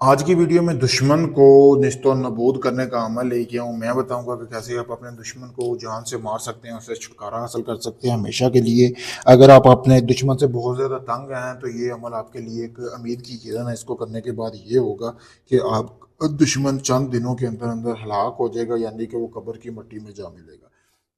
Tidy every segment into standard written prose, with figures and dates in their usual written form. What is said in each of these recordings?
आज की वीडियो में दुश्मन को निस्तो नबूद करने का अमल लेके आऊँ। मैं बताऊंगा कि कैसे आप अपने दुश्मन को जान से मार सकते हैं, उससे छुटकारा हासिल कर सकते हैं हमेशा के लिए। अगर आप अपने दुश्मन से बहुत ज़्यादा तंग हैं तो ये अमल आपके लिए एक उम्मीद की किरण है। इसको करने के बाद ये होगा कि आप दुश्मन चंद दिनों के अंदर अंदर हलाक हो जाएगा, यानी कि वो कब्र की मिट्टी में जा मिलेगा।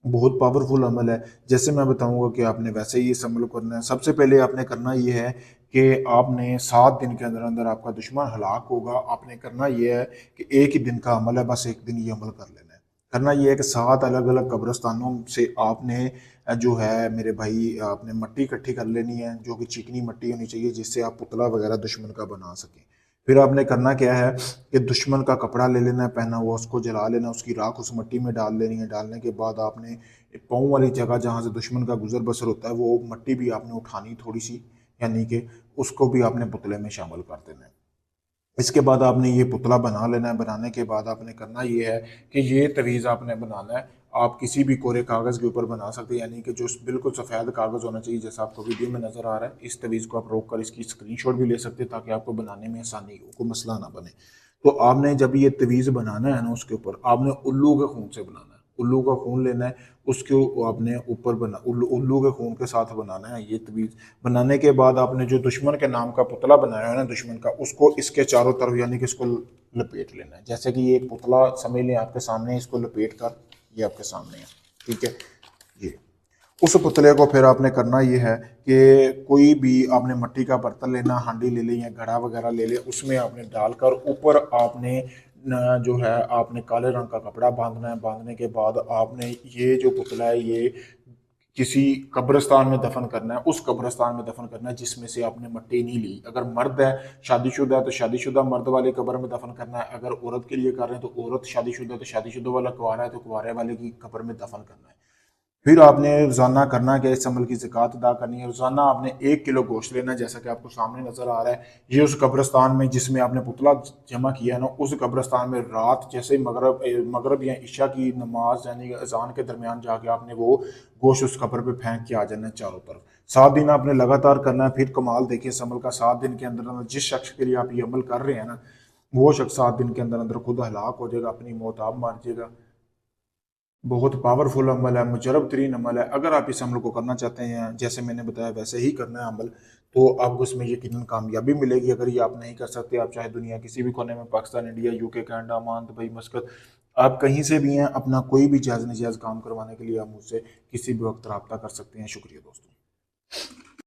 बहुत पावरफुल अमल है। जैसे मैं बताऊंगा कि आपने वैसे ही इस अमल को करना है। सबसे पहले आपने करना ये है कि आपने 7 दिन के अंदर अंदर आपका दुश्मन हलाक होगा। आपने करना ये है कि एक ही दिन का अमल है, बस एक दिन ये अमल कर लेना है। करना ये है कि 7 अलग अलग कब्रस्तानों से आपने जो है मेरे भाई आपने मिट्टी इकट्ठी कर लेनी है, जो कि चिकनी मिट्टी होनी चाहिए, जिससे आप पुतला वगैरह दुश्मन का बना सकें। फिर आपने करना क्या है कि दुश्मन का कपड़ा ले लेना है पहना हुआ, उसको जला लेना, उसकी राख उस मिट्टी में डाल लेनी है। डालने के बाद आपने पाँव वाली जगह जहाँ से दुश्मन का गुजर बसर होता है वो मिट्टी भी आपने उठानी थोड़ी सी, यानी कि उसको भी आपने पुतले में शामिल कर देना है। इसके बाद आपने ये पुतला बना लेना है। बनाने के बाद आपने करना ये है कि ये तवीज़ आपने बनाना है। आप किसी भी कोरे कागज़ के ऊपर बना सकते हैं, यानी कि जो बिल्कुल सफ़ेद कागज़ होना चाहिए, जैसा आपको वीडियो में नज़र आ रहा है। इस तवीज़ को आप रोक कर इसकी स्क्रीनशॉट भी ले सकते हैं ताकि आपको बनाने में आसानी हो, कोई मसला ना बने। तो आपने जब ये तवीज़ बनाना है ना, उसके ऊपर आपने उल्लू के खून से बनाना है। उल्लू का खून लेना है, उसके आपने ऊपर बना उल्लू के खून के साथ बनाना है ये तवीज़। बनाने के बाद आपने जो दुश्मन के नाम का पुतला बनाया है ना दुश्मन का, उसको इसके चारों तरफ यानी कि इसको लपेट लेना है। जैसे कि ये एक पुतला समझ लें आपके सामने है, इसको लपेट कर ये आपके सामने है। ठीक है। ये उस पुतले को फिर आपने करना ये है कि कोई भी आपने मिट्टी का बर्तन लेना, हांडी ले लें या घड़ा वगैरह ले लें, उसमें आपने डालकर ऊपर आपने जो है आपने काले रंग का कपड़ा बांधना है। बांधने के बाद आपने ये जो पुतला है ये किसी कब्रिस्तान में दफन करना है। उस कब्रिस्तान में दफन करना है जिसमें से आपने मिट्टी नहीं ली। अगर मर्द है, शादीशुदा है, तो शादीशुदा मर्द वाली कब्र में दफन करना है। अगर औरत के लिए कर रहे हैं तो औरत शादीशुदा है, तो शादीशुदा वाला कुंवारा है तो कुंवारे वाले की कब्र में दफन करना है। फिर आपने रोज़ाना करना क्या, इस अमल की ज़कात अदा करनी है। रोज़ाना आपने 1 किलो गोश्त लेना है, जैसा कि आपको सामने नज़र आ रहा है। ये उस कब्रिस्तान में जिसमें आपने पुतला जमा किया है ना, उस कब्रिस्तान में रात जैसे मगरब या इशा की नमाज यानी अजान के दरमियान जाके आपने वो गोश्त उस कब्र पे फेंक के आ जाना है चारों तरफ। 7 दिन आपने लगातार करना है। फिर कमाल देखिए इस अमल का, 7 दिन के अंदर अंदर जिस शख्स के लिए आप ये अमल कर रहे हैं ना, वो शख्स 7 दिन के अंदर अंदर खुद हलाक हो जाएगा, अपनी मौत आप मार जाएगा। बहुत पावरफुल अमल है, मुजरब तरीन अमल है। अगर आप इस अमल को करना चाहते हैं जैसे मैंने बताया वैसे ही करना है अमल, तो आपको इसमें यकीनन कामयाबी मिलेगी। अगर ये आप नहीं कर सकते, आप चाहे दुनिया किसी भी कोने में, Pakistan, India, UK, Canada, Oman, Dubai, मस्कत, आप कहीं से भी हैं, अपना कोई भी जायज़ नाजायज़ काम करवाने के लिए आप मुझसे किसी भी वक्त रब्ता कर सकते हैं। शुक्रिया दोस्तों।